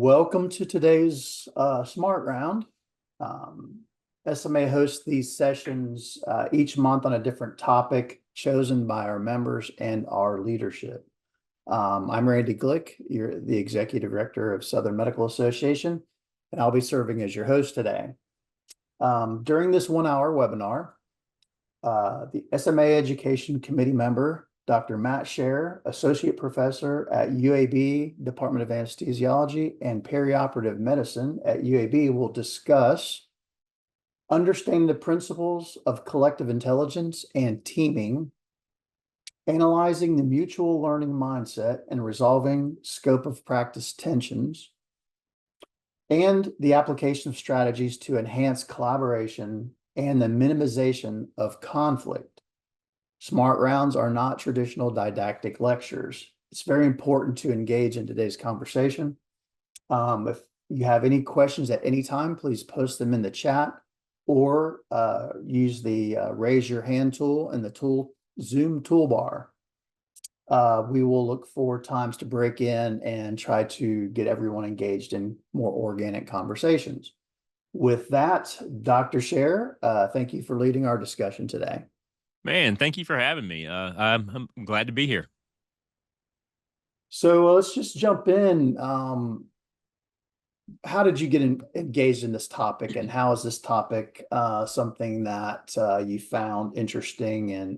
Welcome to today's Smart Round. SMA hosts these sessions each month on a different topic chosen by our members and our leadership. I'm Randy Glick, the Executive Director of Southern Medical Association, and I'll be serving as your host today. During this 1-hour webinar, the SMA Education Committee member, Dr. Matt Sherrer, Associate Professor at UAB Department of Anesthesiology and Perioperative Medicine at UAB, will discuss understanding the principles of collective intelligence and teaming, analyzing the mutual learning mindset and resolving scope of practice tensions, and the application of strategies to enhance collaboration and the minimization of conflict. Smart rounds are not traditional didactic lectures. It's very important to engage in today's conversation. If you have any questions at any time, please post them in the chat or use the raise your hand tool in the Zoom toolbar. We will look for times to break in and try to get everyone engaged in more organic conversations. With that, Dr. Sherrer, thank you for leading our discussion today. Man, thank you for having me. I'm glad to be here. So let's just jump in. How did you get engaged in this topic, and how is this topic something that you found interesting? And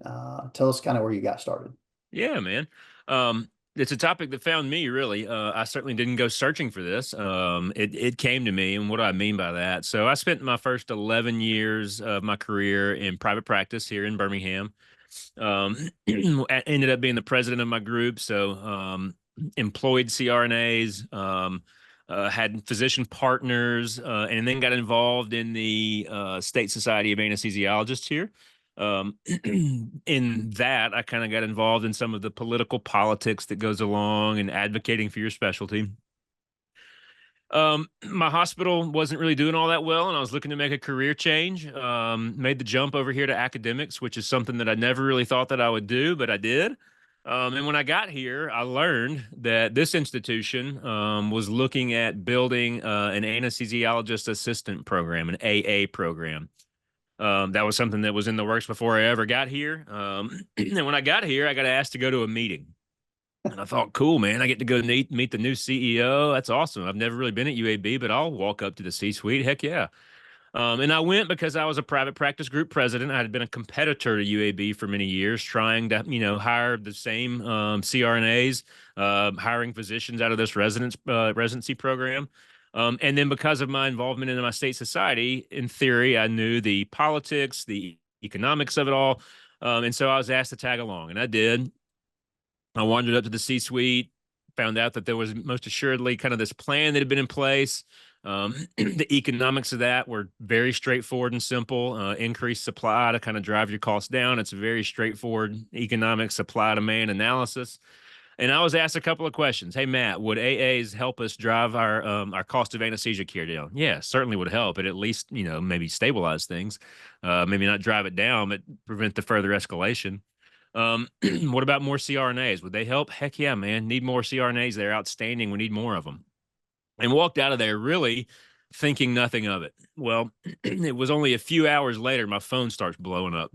tell us kind of where you got started. Yeah, man. It's a topic that found me, really. I certainly didn't go searching for this. It came to me, and what do I mean by that? So I spent my first 11 years of my career in private practice here in Birmingham. Ended up being the president of my group, so employed CRNAs, had physician partners, and then got involved in the State Society of Anesthesiologists here. In that, I kind of got involved in some of the political politics that goes along and advocating for your specialty. My hospital wasn't really doing all that well, and I was looking to make a career change. Made the jump over here to academics, which is something that I never really thought that I would do, but I did. And when I got here, I learned that this institution was looking at building an anesthesiologist assistant program, an AA program. That was something that was in the works before I ever got here. And when I got here, I got asked to go to a meeting. And I thought, cool, man, I get to go meet the new CEO. That's awesome. I've never really been at UAB, but I'll walk up to the C-suite. Heck yeah. And I went because I was a private practice group president. I had been a competitor to UAB for many years, trying to, hire the same CRNAs, hiring physicians out of this residency program. And then because of my involvement in my state society, in theory, I knew the politics, the economics of it all. And so I was asked to tag along, and I did. I wandered up to the C-suite, found out that there was most assuredly kind of this plan that had been in place. The economics of that were very straightforward and simple. Increased supply to kind of drive your costs down. It's a very straightforward economic supply-demand analysis. And I was asked a couple of questions. Hey, Matt, would AAs help us drive our cost of anesthesia care down? Yeah, certainly would help. It at least, maybe stabilize things. Maybe not drive it down, but prevent the further escalation. What about more CRNAs? Would they help? Heck yeah, man. Need more CRNAs. They're outstanding. We need more of them. And walked out of there really thinking nothing of it. Well, it was only a few hours later, my phone starts blowing up.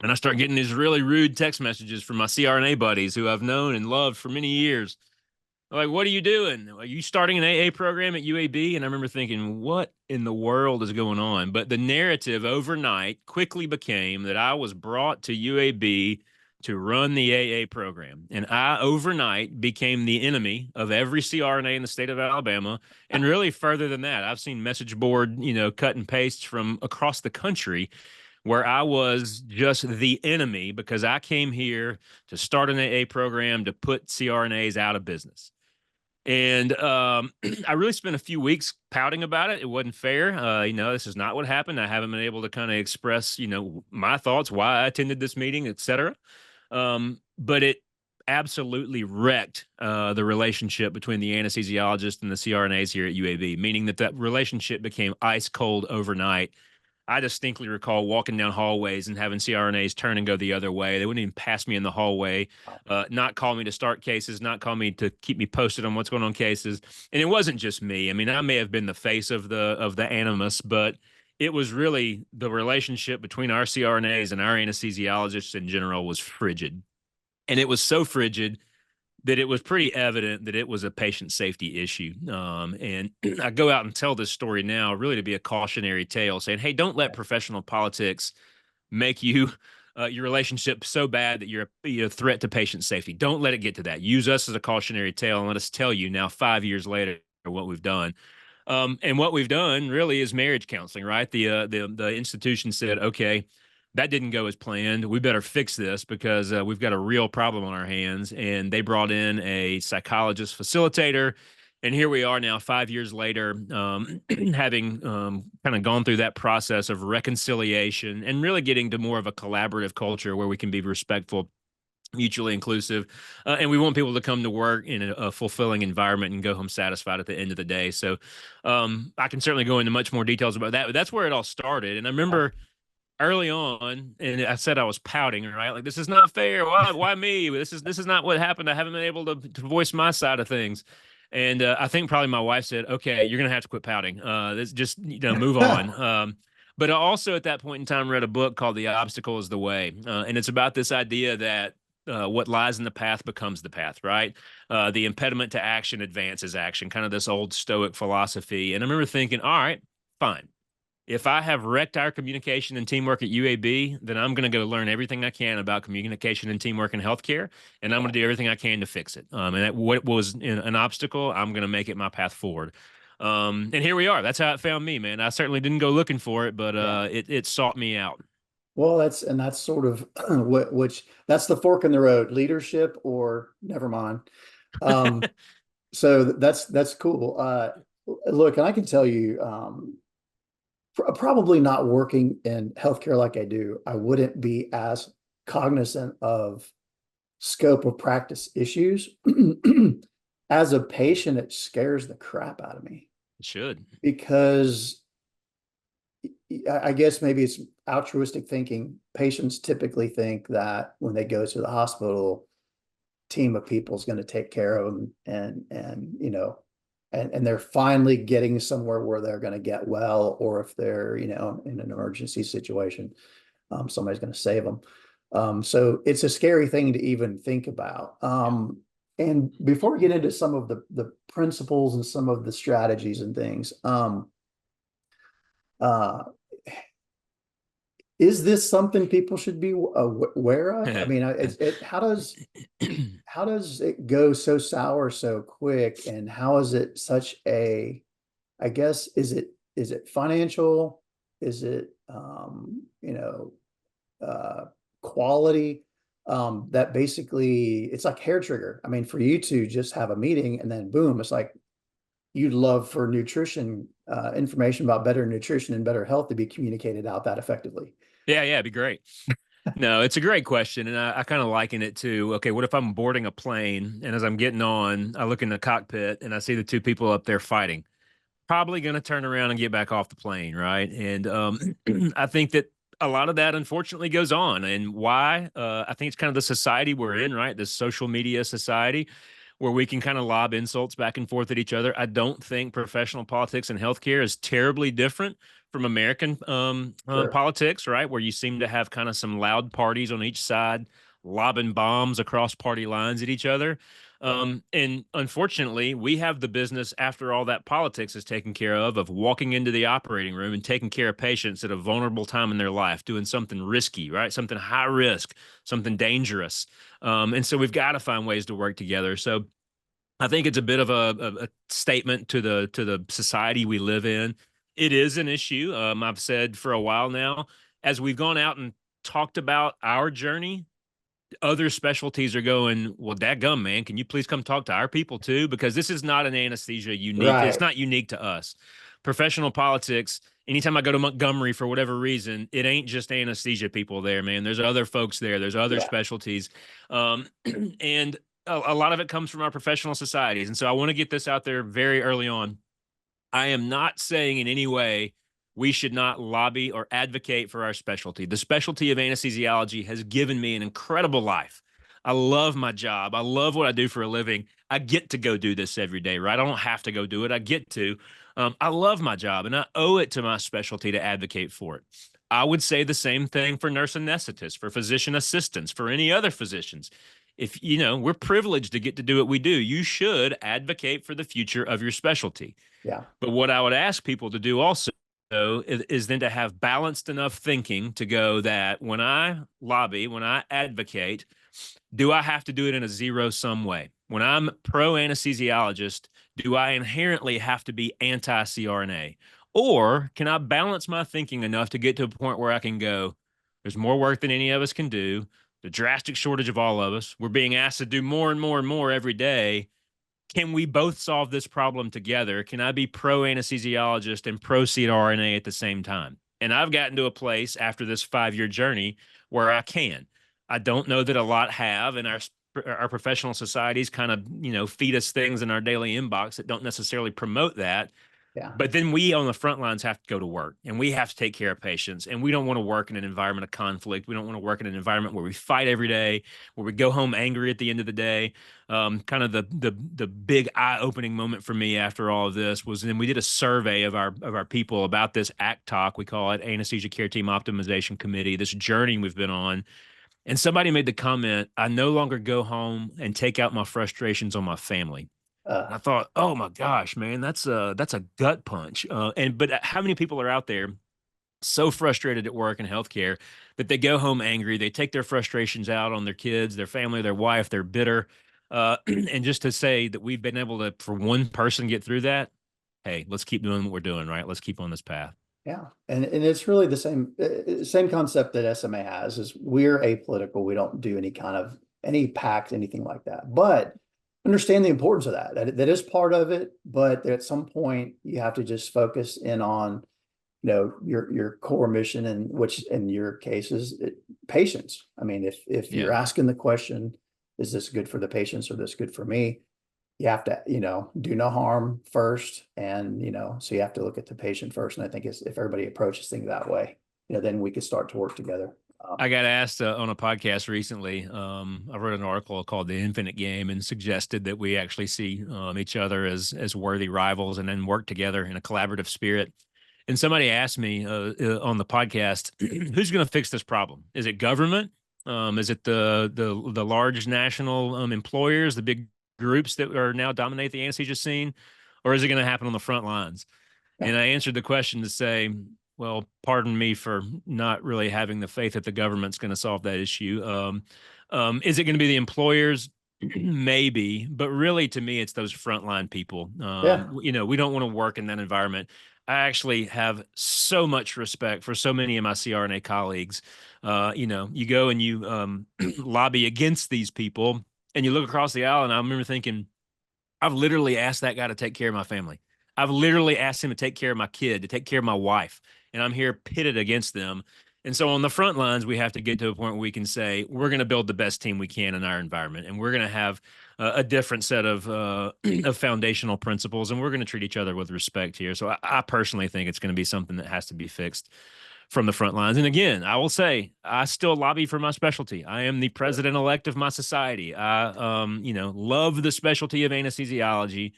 And I start getting these really rude text messages from my CRNA buddies who I've known and loved for many years. Like, what are you doing? Are you starting an AA program at UAB? And I remember thinking, what in the world is going on? But the narrative overnight quickly became that I was brought to UAB to run the AA program. And I overnight became the enemy of every CRNA in the state of Alabama. And really further than that, I've seen message board, cut and pastes from across the country where I was just the enemy because I came here to start an AA program to put CRNAs out of business. And I really spent a few weeks pouting about it. It wasn't fair. This is not what happened. I haven't been able to kind of express, my thoughts, why I attended this meeting, et cetera. But it absolutely wrecked the relationship between the anesthesiologist and the CRNAs here at UAB, meaning that relationship became ice cold overnight. I distinctly recall walking down hallways and having CRNAs turn and go the other way. They wouldn't even pass me in the hallway, not call me to start cases, not call me to keep me posted on what's going on cases. And it wasn't just me. I mean, I may have been the face of the animus, but it was really the relationship between our CRNAs and our anesthesiologists in general was frigid. And it was so frigid that it was pretty evident that it was a patient safety issue. And I go out and tell this story now, really to be a cautionary tale, saying, "Hey, don't let professional politics make you your relationship so bad that you're a threat to patient safety. Don't let it get to that. Use us as a cautionary tale, and let us tell you now, 5 years later, what we've done." And what we've done really is marriage counseling, right? The institution said, okay, that didn't go as planned. We better fix this because we've got a real problem on our hands. And they brought in a psychologist facilitator. And here we are now, 5 years later, having kind of gone through that process of reconciliation and really getting to more of a collaborative culture where we can be respectful, mutually inclusive, and we want people to come to work in a fulfilling environment and go home satisfied at the end of the day. So I can certainly go into much more details about that, but that's where it all started. And I remember early on, and I said I was pouting, right? Like, this is not fair. Why me? This is not what happened. I haven't been able to voice my side of things. And I think probably my wife said, "Okay, you're gonna have to quit pouting. This just move on." But I also at that point in time read a book called "The Obstacle Is the Way," and it's about this idea that what lies in the path becomes the path, right? The impediment to action advances action, kind of this old Stoic philosophy. And I remember thinking, all right, fine. If I have wrecked our communication and teamwork at UAB, then I'm going to go learn everything I can about communication and teamwork in healthcare, and I'm going to do everything I can to fix it. And what was an obstacle, I'm going to make it my path forward. And here we are. That's how it found me, man. I certainly didn't go looking for it, but Yeah. it sought me out. Well, that's sort of which that's the fork in the road, leadership or never mind. Um, so that's cool. Look, and I can tell you, probably not working in healthcare like I do, I wouldn't be as cognizant of scope of practice issues. As a patient, it scares the crap out of me It should. because I guess maybe it's altruistic thinking. Patients typically think that when they go to the hospital, team of people is going to take care of them, and they're finally getting somewhere where they're going to get well, or if they're in an emergency situation, somebody's going to save them. So it's a scary thing to even think about. And before we get into some of the principles and some of the strategies and things, uh, is this something people should be aware of? I mean, how does it go so sour so quick, and how is it such a, I guess, is it financial? Is it quality? That basically it's like hair trigger. I mean, for you to just have a meeting and then boom, it's like you'd love for nutrition information about better nutrition and better health to be communicated out that effectively. Yeah, it'd be great. No, it's a great question. And I kind of liken it to, okay, what if I'm boarding a plane and as I'm getting on, I look in the cockpit and I see the two people up there fighting? Probably going to turn around and get back off the plane, right? And I think that a lot of that unfortunately goes on. And why? I think it's kind of the society we're in, right? This social media society where we can kind of lob insults back and forth at each other. I don't think professional politics and healthcare is terribly different from American Sure. politics, right? Where you seem to have kind of some loud parties on each side, lobbing bombs across party lines at each other. And unfortunately, we have the business after all that politics is taken care of walking into the operating room and taking care of patients at a vulnerable time in their life, doing something risky, right? Something high risk, something dangerous. And so we've got to find ways to work together. So I think it's a bit of a statement to the society we live in. It is an issue. I've said for a while now, as we've gone out and talked about our journey, other specialties are going, well, dadgum, man, can you please come talk to our people too? Because this is not an anesthesia unique. It's Right. not unique to us. Professional politics, anytime I go to Montgomery for whatever reason, it ain't just anesthesia people there, man. There's other folks there. There's other Yeah. specialties. Um, and a lot of it comes from our professional societies. And so I want to get this out there very early on. I am not saying in any way we should not lobby or advocate for our specialty. The specialty of anesthesiology has given me an incredible life. I love my job. I love what I do for a living. I get to go do this every day, right? I don't have to go do it. I get to. I love my job and I owe it to my specialty to advocate for it. I would say the same thing for nurse anesthetists, for physician assistants, for any other physicians. If you know, we're privileged to get to do what we do. You should advocate for the future of your specialty. Yeah. But what I would ask people to do also is then to have balanced enough thinking to go that when I lobby, when I advocate, do I have to do it in a zero sum way? When I'm pro anesthesiologist, do I inherently have to be anti CRNA? Or can I balance my thinking enough to get to a point where I can go, there's more work than any of us can do, the drastic shortage of all of us. We're being asked to do more and more and more every day. Can we both solve this problem together? Can I be pro anesthesiologist and pro CRNA at the same time? And I've gotten to a place after this 5 year journey where I can. I don't know that a lot have, and our professional societies kind of feed us things in our daily inbox that don't necessarily promote that. Yeah. But then we on the front lines have to go to work and we have to take care of patients. And we don't want to work in an environment of conflict. We don't want to work in an environment where we fight every day, where we go home angry at the end of the day. Kind of the big eye-opening moment for me after all of this was then we did a survey of our people about this ACT talk. We call it Anesthesia Care Team Optimization Committee, this journey we've been on. And somebody made the comment, I no longer go home and take out my frustrations on my family. Uh, And I thought, oh my gosh, man, that's a gut punch. But how many people are out there so frustrated at work and healthcare that they go home angry, they take their frustrations out on their kids, their family, their wife, they're bitter. And just to say that we've been able to, for one person, get through that, hey, let's keep doing what we're doing, right? Let's keep on this path. yeah. And it's really the same concept that SMA has is we're apolitical. We don't do any kind of any pact, anything like that. But understand the importance of that. That is part of it. But at some point you have to just focus in on, your core mission, and which in your case is patients. I mean, if you're Yeah. asking the question, is this good for the patients or this good for me? You have to, do no harm first. And, so you have to look at the patient first. And I think if everybody approaches things that way, then we could start to work together. I got asked on a podcast recently. I wrote an article called "The Infinite Game" and suggested that we actually see each other as worthy rivals and then work together in a collaborative spirit. And somebody asked me on the podcast, "Who's going to fix this problem? Is it government? Is it the large national employers, the big groups that are now dominate the anesthesia scene, or is it going to happen on the front lines?" Yeah. And I answered the question to say, well, pardon me for not really having the faith that the government's going to solve that issue. Is it going to be the employers? Maybe, but really to me, it's those frontline people. Yeah. We don't want to work in that environment. I actually have so much respect for so many of my CRNA colleagues. You go and you lobby against these people and you look across the aisle, and I remember thinking, I've literally asked that guy to take care of my family. I've literally asked him to take care of my kid, to take care of my wife, and I'm here pitted against them. And so on the front lines, we have to get to a point where we can say we're going to build the best team we can in our environment, and we're going to have a different set of of foundational principles, and we're going to treat each other with respect here. So I personally think it's going to be something that has to be fixed from the front lines. And again, I will say I still lobby for my specialty. I am the president elect of my society. I love the specialty of anesthesiology,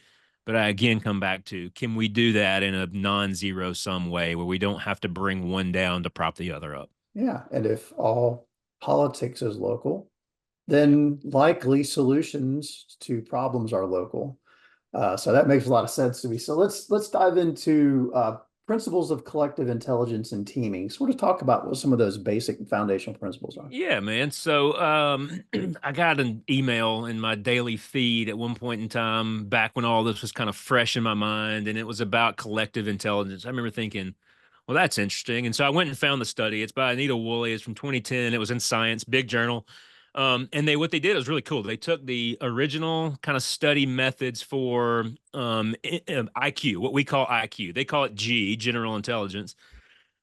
but I again come back to, can we do that in a non-zero sum way where we don't have to bring one down to prop the other up? Yeah. And if all politics is local, then likely solutions to problems are local. So that makes a lot of sense to me. So let's dive into principles of collective intelligence and teaming. Sort of talk about what some of those basic foundational principles are. Yeah, man. So I got an email in my daily feed at one point in time back when all this was kind of fresh in my mind, and it was about collective intelligence. I remember thinking, well, that's interesting. And so I went and found the study. It's by Anita Woolley. It's from 2010. It was in Science, big journal. And what they did was really cool. They took the original kind of study methods for IQ, what we call IQ. They call it G, general intelligence,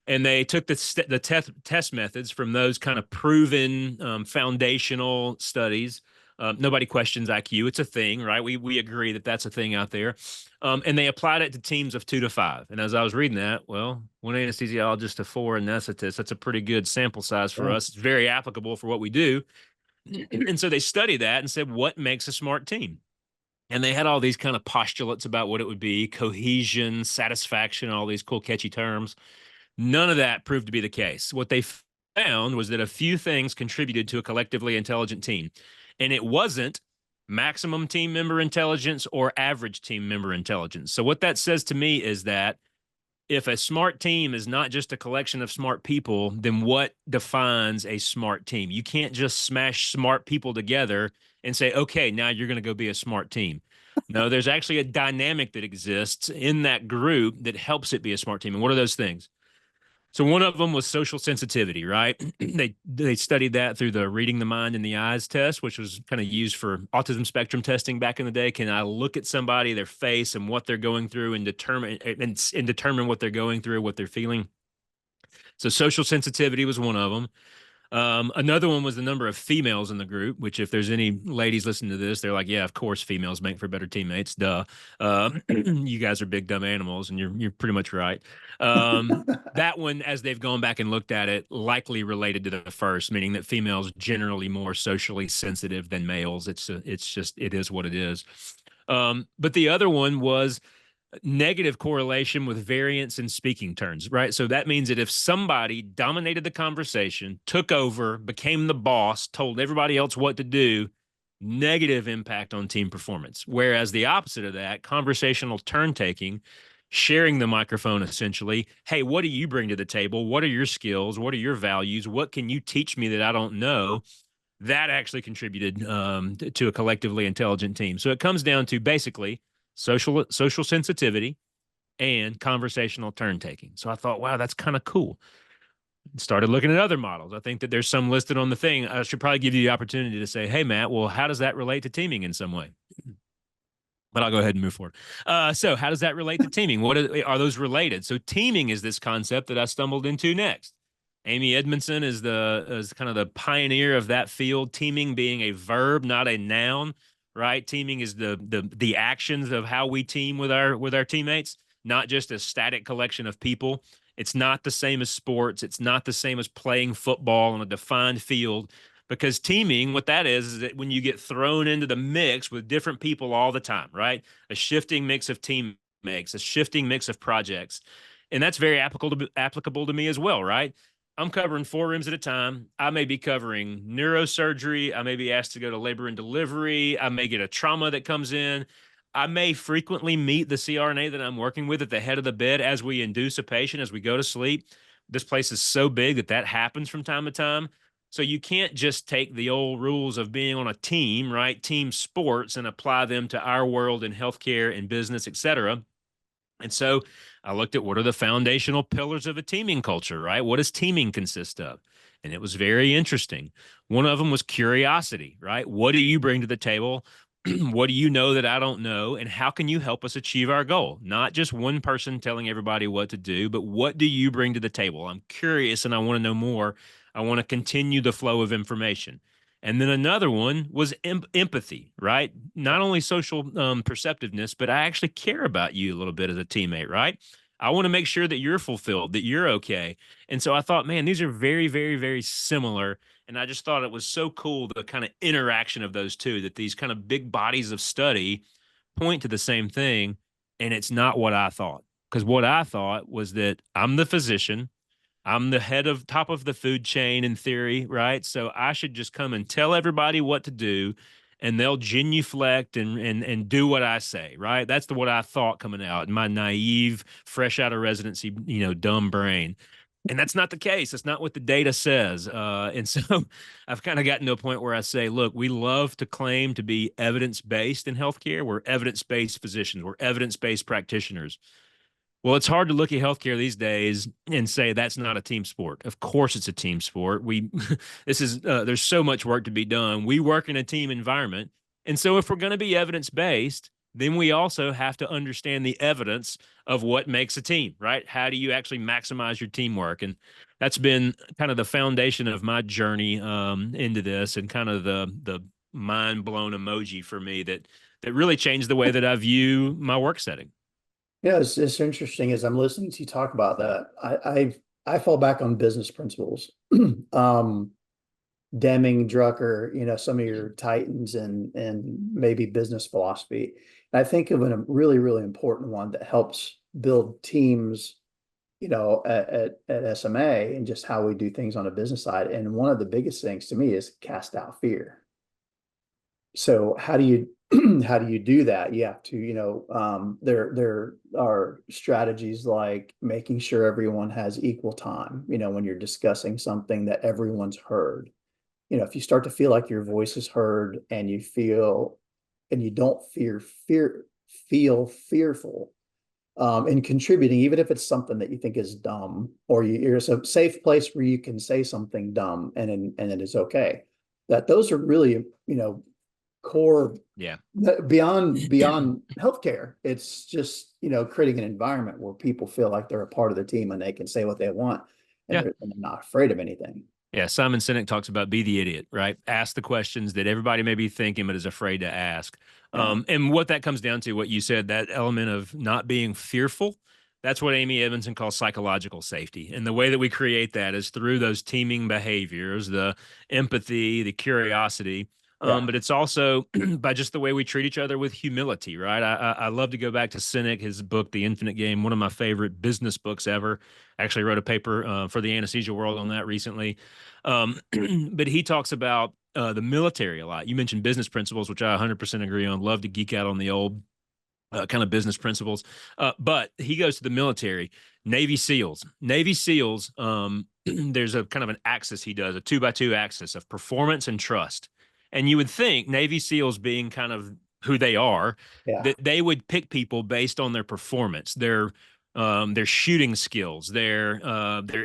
and they took the test methods from those kind of proven foundational studies Nobody questions IQ. It's a thing, right? We agree that that's a thing out there. And they applied it to teams of 2 to 5. And as I was reading that, well, one anesthesiologist to 4 anesthetists, that's a pretty good sample size for Yeah. us. It's very applicable for what we do. And so they studied that and said, what makes a smart team? And they had all these kind of postulates about what it would be: cohesion, satisfaction, all these cool, catchy terms. None of that proved to be the case. What they found was that a few things contributed to a collectively intelligent team. And it wasn't maximum team member intelligence or average team member intelligence. So, what that says to me is that if a smart team is not just a collection of smart people, then what defines a smart team? You can't just smash smart people together and say, okay, now you're going to go be a smart team. No, there's actually a dynamic that exists in that group that helps it be a smart team. And what are those things? So one of them was social sensitivity, right? They studied that through the reading the mind and the eyes test, which was kind of used for autism spectrum testing back in the day. Can I look at somebody, their face, and what they're going through, and determine what they're going through, what they're feeling? So social sensitivity was one of them. Another one was the number of females in the group, which, if there's any ladies listening to this, they're like, yeah, of course, females make for better teammates. Duh. You guys are big, dumb animals, and you're pretty much right. That one, as they've gone back and looked at it, likely related to the first, meaning that females generally more socially sensitive than males. It is what it is. But the other one was negative correlation with variance in speaking turns, right? So that means that if somebody dominated the conversation, took over, became the boss, told everybody else what to do, negative impact on team performance. Whereas the opposite of that, conversational turn taking, sharing the microphone essentially, hey, what do you bring to the table? What are your skills? What are your values? What can you teach me that I don't know? That actually contributed to a collectively intelligent team. So it comes down to basically social sensitivity and conversational turn taking. So I thought, wow, that's kind of cool. Started looking at other models. I think that there's some listed on the thing. I should probably give you the opportunity to say, hey, Matt, well, how does that relate to teaming in some way? But I'll go ahead and move forward. So how does that relate to teaming? What are those related? So teaming is this concept that I stumbled into next. Amy Edmondson is kind of the pioneer of that field. Teaming being a verb, not a noun, right? Teaming is the actions of how we team with our teammates, not just a static collection of people. It's not the same as sports. It's not the same as playing football on a defined field. Because teaming, what that is that when you get thrown into the mix with different people all the time, right? A shifting mix of teammates, a shifting mix of projects. And that's very applicable to me as well, right? I'm covering 4 rooms at a time. I may be covering neurosurgery. I may be asked to go to labor and delivery. I may get a trauma that comes in. I may frequently meet the CRNA that I'm working with at the head of the bed as we induce a patient, as we go to sleep. This place is so big that happens from time to time. So you can't just take the old rules of being on a team, right? Team sports, and apply them to our world in healthcare and business, et cetera. And so I looked at what are the foundational pillars of a teaming culture, right? What does teaming consist of? And it was very interesting. One of them was curiosity, right? What do you bring to the table? What do you know that I don't know? And how can you help us achieve our goal? Not just one person telling everybody what to do, but what do you bring to the table? I'm curious and I want to know more. I want to continue the flow of information. And then another one was empathy, right? Not only social perceptiveness, but I actually care about you a little bit as a teammate, right? I want to make sure that you're fulfilled, that you're okay. And so I thought, man, these are very, very, very similar. And I just thought it was so cool, the kind of interaction of those two, that these kind of big bodies of study point to the same thing. And it's not what I thought. Because what I thought was that I'm the physician, I'm the head of top of the food chain in theory, right? So I should just come and tell everybody what to do, and they'll genuflect and do what I say, right? That's what I thought coming out in my naive, fresh out of residency, dumb brain. And that's not the case. That's not what the data says. And so I've kind of gotten to a point where I say, look, we love to claim to be evidence based in healthcare. We're evidence based physicians, we're evidence based practitioners. Well, it's hard to look at healthcare these days and say that's not a team sport. Of course, it's a team sport. There's so much work to be done. We work in a team environment. And so if we're going to be evidence based, then we also have to understand the evidence of what makes a team, right? How do you actually maximize your teamwork? And that's been kind of the foundation of my journey into this, and kind of mind blown emoji for me that really changed the way that I view my work setting. Yeah, it's interesting as I'm listening to you talk about that. I fall back on business principles. Um, Deming, Drucker, some of your titans and maybe business philosophy. And I think of a really, really important one that helps build teams, at SMA and just how we do things on a business side. And one of the biggest things to me is cast out fear. So how do you how do you do that? You have to, there are strategies like making sure everyone has equal time, when you're discussing something that everyone's heard. If you start to feel like your voice is heard and you don't feel fearful in contributing, even if it's something that you think is dumb, or you're a safe place where you can say something dumb and it is okay. That those are really, core Yeah. beyond healthcare. It's just, creating an environment where people feel like they're a part of the team and they can say what they want and Yeah. they're not afraid of anything. Yeah, Simon Sinek talks about be the idiot, right? Ask the questions that everybody may be thinking but is afraid to ask. Yeah. And what that comes down to, what you said, that element of not being fearful, that's what Amy Edmondson calls psychological safety. And the way that we create that is through those teaming behaviors, the empathy, the curiosity. Yeah. But it's also by just the way we treat each other with humility, right? I love to go back to Sinek, his book, The Infinite Game, one of my favorite business books ever. Actually wrote a paper for the anesthesia world on that recently. But he talks about the military a lot. You mentioned business principles, which I 100% agree on. Love to geek out on the old kind of business principles. But he goes to the military, Navy SEALs. Navy SEALs, there's a kind of an axis he does, a 2x2 axis of performance and trust. And you would think Navy SEALs being kind of who they are, Yeah. that they would pick people based on their performance, their shooting skills, their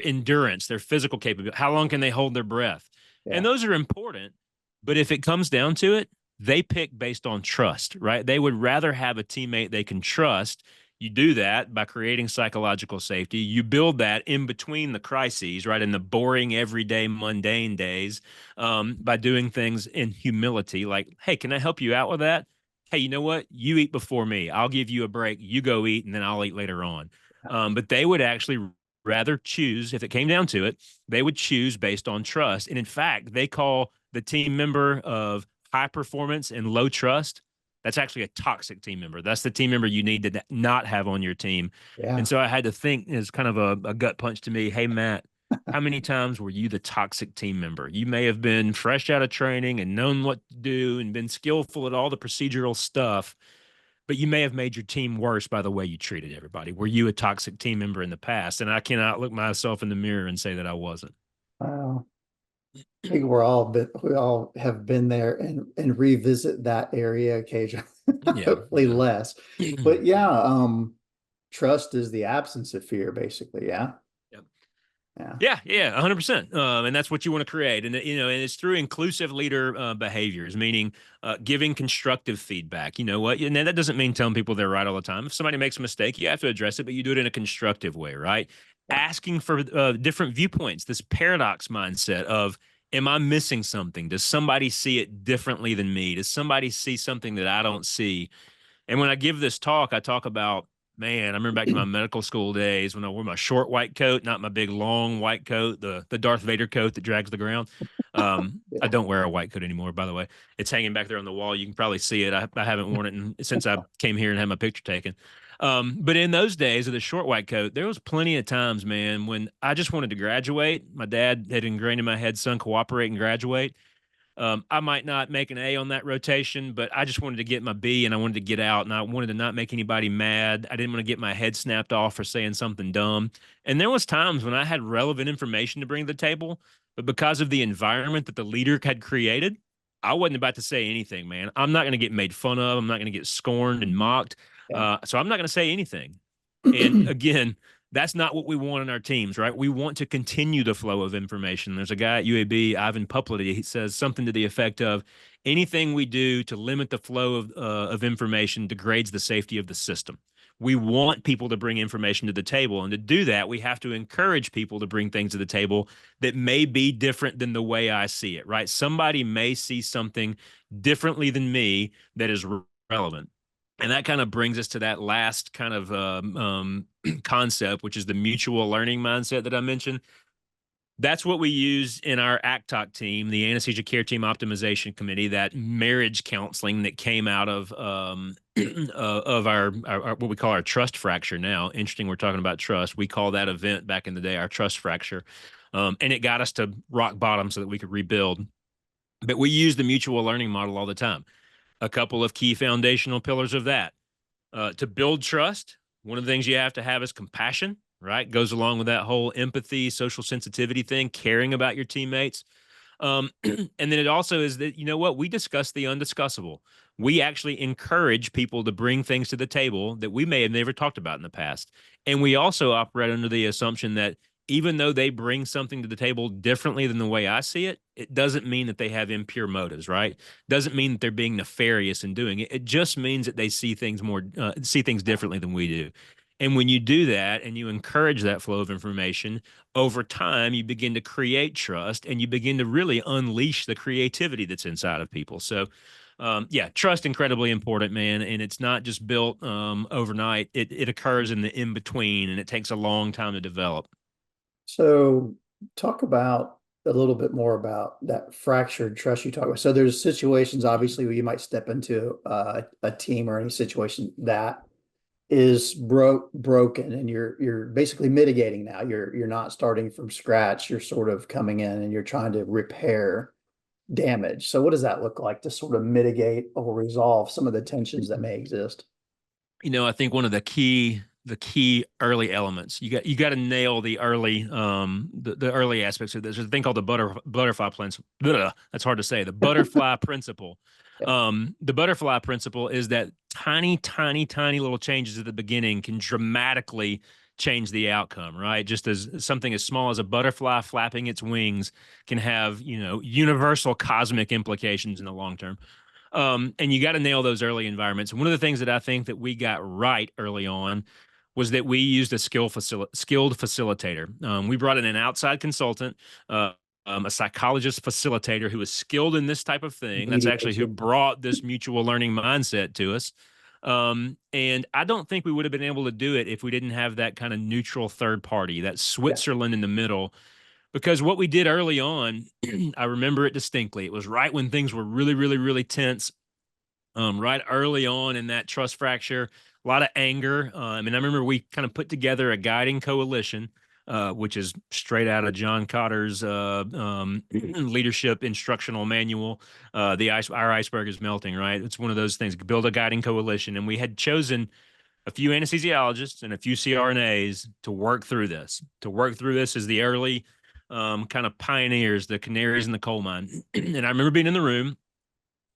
endurance, their physical capability. How long can they hold their breath? And Yeah. those are important. But if it comes down to it, they pick based on trust, right? They would rather have a teammate they can trust. You do that by creating psychological safety. You build that in between the crises, right? In the boring, everyday, mundane days, by doing things in humility, like, hey, can I help you out with that? Hey, you know what? You eat before me. I'll give you a break. You go eat, and then I'll eat later on. But they would actually rather choose, if it came down to it, they would choose based on trust. And in fact, they call the team member of high performance and low trust, that's actually a toxic team member. That's the team member you need to not have on your team. And Yeah. so I had to think, as kind of a gut punch to me, hey, Matt, how many times were you the toxic team member? You may have been fresh out of training and known what to do and been skillful at all the procedural stuff, but you may have made your team worse by the way you treated everybody. Were you a toxic team member in the past? And I cannot look myself in the mirror and say that I wasn't. Wow. I think we all have been there and revisit that area occasionally, Yeah. hopefully Yeah. less. But yeah, trust is the absence of fear, basically. Yeah. Yep. Yeah. Yeah, 100%. And that's what you want to create. And, and it's through inclusive leader behaviors, meaning giving constructive feedback. You know what? And that doesn't mean telling people they're right all the time. If somebody makes a mistake, you have to address it, but you do it in a constructive way, right? Yeah. Asking for different viewpoints, this paradox mindset of, am I missing something? Does somebody see it differently than me? Does somebody see something that I don't see? And when I give this talk, I talk about, man, I remember back to my medical school days when I wore my short white coat, not my big long white coat, the Darth Vader coat that drags the ground. I Yeah. don't wear a white coat anymore, by the way. It's hanging back there on the wall. You can probably see it. I haven't worn it since I came here and had my picture taken. But in those days of the short white coat, there was plenty of times, man, when I just wanted to graduate. My dad had ingrained in my head, son, cooperate and graduate. I might not make an A on that rotation, but I just wanted to get my B and I wanted to get out and I wanted to not make anybody mad. I didn't want to get my head snapped off for saying something dumb. And there was times when I had relevant information to bring to the table, but because of the environment that the leader had created, I wasn't about to say anything, man. I'm not going to get made fun of. I'm not going to get scorned and mocked. Yeah. So I'm not going to say anything. And again, that's not what we want in our teams, right? We want to continue the flow of information. There's a guy at UAB, Ivan Puplady, he says something to the effect of anything we do to limit the flow of information degrades the safety of the system. We want people to bring information to the table. And to do that, we have to encourage people to bring things to the table that may be different than the way I see it, right? Somebody may see something differently than me that is relevant. And that kind of brings us to that last kind of concept, which is the mutual learning mindset that I mentioned. That's what we use in our ACTOC team, the Anesthesia Care Team Optimization Committee, that marriage counseling that came out of our what we call our trust fracture now. Interesting, we're talking about trust. We call that event back in the day our trust fracture. And it got us to rock bottom so that we could rebuild. But we use the mutual learning model all the time. A couple of key foundational pillars of that. To build trust, one of the things you have to have is compassion, right? Goes along with that whole empathy, social sensitivity thing, caring about your teammates. And then it also is that, you know what, we discuss the undiscussable. We actually encourage people to bring things to the table that we may have never talked about in the past. And we also operate under the assumption that even though they bring something to the table differently than the way I see it, it doesn't mean that they have impure motives, right? Doesn't mean that they're being nefarious in doing it. It just means that they see things differently than we do. And when you do that and you encourage that flow of information, over time, you begin to create trust and you begin to really unleash the creativity that's inside of people. So, yeah, trust incredibly important, man. And it's not just built overnight. It occurs in the in between, and it takes a long time to develop. So talk about a little bit more about that fractured trust you talk about. So there's situations obviously where you might step into a team or any situation that is broken and you're basically mitigating now. You're not starting from scratch. You're sort of coming in and you're trying to repair damage. So what does that look like to sort of mitigate or resolve some of the tensions that may exist? I think one of the key early elements, you got to nail the early aspects of this. There's a thing called the butterfly principle. That's hard to say. The butterfly principle. Yeah. The butterfly principle is that tiny, tiny, tiny little changes at the beginning can dramatically change the outcome, right? Just as something as small as a butterfly flapping its wings can have, universal cosmic implications in the long term. And you got to nail those early environments. One of the things that I think that we got right early on was that we used a skilled facilitator. We brought in an outside consultant, a psychologist facilitator who was skilled in this type of thing. That's actually who Mediation. brought this mutual learning mindset to us. And I don't think we would have been able to do it if we didn't have that kind of neutral third party, that Yeah. Switzerland in the middle. Because what we did early on, I remember it distinctly. It was right when things were really, really, really tense, right early on in that trust fracture, a lot of anger. And I remember we kind of put together a guiding coalition, which is straight out of John Cotter's leadership instructional manual. Our iceberg is melting, right? It's one of those things. Build a guiding coalition, and we had chosen a few anesthesiologists and a few CRNAs to work through this. To work through this as the early kind of pioneers, the canaries in the coal mine. And I remember being in the room, and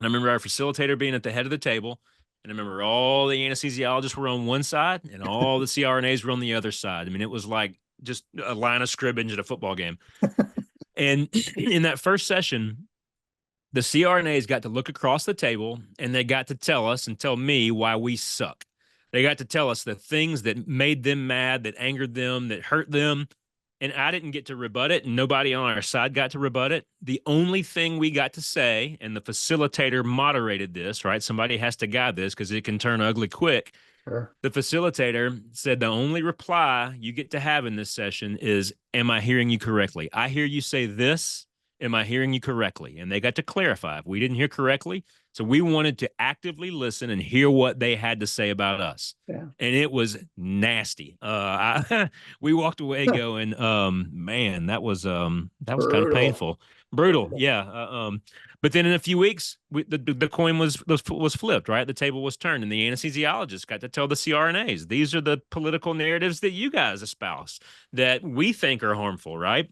I remember our facilitator being at the head of the table. And I remember all the anesthesiologists were on one side and all the CRNAs were on the other side. I mean, it was like just a line of scrimmage at a football game. And in that first session, the CRNAs got to look across the table and they got to tell us and tell me why we suck. They got to tell us the things that made them mad, that angered them, that hurt them. And I didn't get to rebut it, and nobody on our side got to rebut it. The only thing we got to say, and the facilitator moderated this, right? Somebody has to guide this because it can turn ugly quick. Sure. The facilitator said the only reply you get to have in this session is, am I hearing you correctly? I hear you say this. Am I hearing you correctly? And they got to clarify if we didn't hear correctly. So we wanted to actively listen and hear what they had to say about us. Yeah. And it was nasty. We walked away going, man, that was kind of Brutal. painful, brutal. Yeah. But then in a few weeks, the coin was flipped, right? The table was turned, and the anesthesiologist got to tell the CRNAs, these are the political narratives that you guys espouse that we think are harmful, right?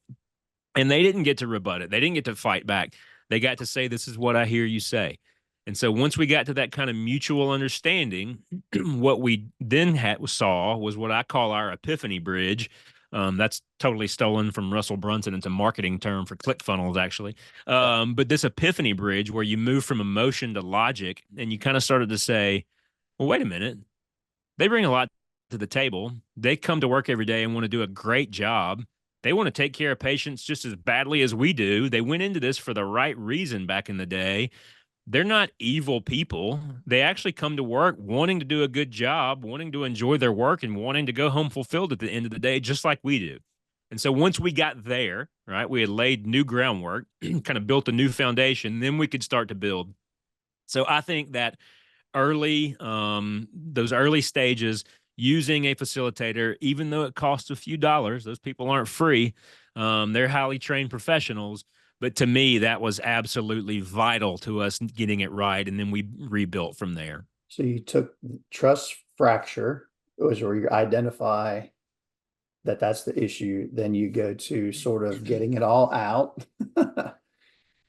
And they didn't get to rebut it. They didn't get to fight back. They got to say, this is what I hear you say. And so once we got to that kind of mutual understanding, what we then saw was what I call our epiphany bridge. That's totally stolen from Russell Brunson. It's a marketing term for ClickFunnels, actually. But this epiphany bridge where you move from emotion to logic, and you kind of started to say, well, wait a minute. They bring a lot to the table. They come to work every day and want to do a great job. They want to take care of patients just as badly as we do. They went into this for the right reason back in the day. They're not evil people. They actually come to work wanting to do a good job, wanting to enjoy their work, and wanting to go home fulfilled at the end of the day, just like we do. And so once we got there, right, we had laid new groundwork, kind of built a new foundation, then we could start to build. So I think that those early stages, using a facilitator, even though it costs a few dollars, those people aren't free. They're highly trained professionals. But to me, that was absolutely vital to us getting it right. And then we rebuilt from there. So you took trust fracture, was where you identify that that's the issue. Then you go to sort of getting it all out.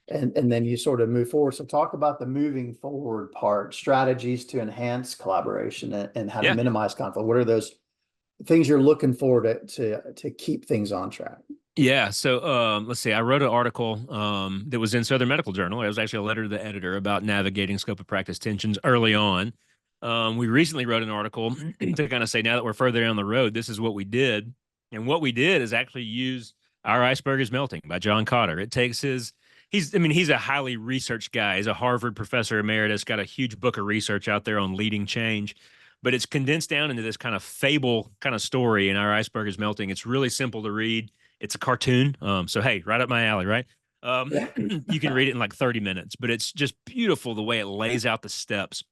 And then you sort of move forward. So talk about the moving forward part, strategies to enhance collaboration and how to Yeah. minimize conflict. What are those things you're looking for to keep things on track? Yeah. So let's see. I wrote an article that was in Southern Medical Journal. It was actually a letter to the editor about navigating scope of practice tensions early on. We recently wrote an article to kind of say, now that we're further down the road, this is what we did. And what we did is actually use Our Iceberg is Melting by John Cotter. It takes he's a highly researched guy. He's a Harvard professor emeritus, got a huge book of research out there on leading change, but it's condensed down into this kind of fable kind of story. And Our Iceberg is Melting. It's really simple to read. It's a cartoon. So, hey, right up my alley, right? Yeah. You can read it in like 30 minutes, but it's just beautiful the way it lays out the steps.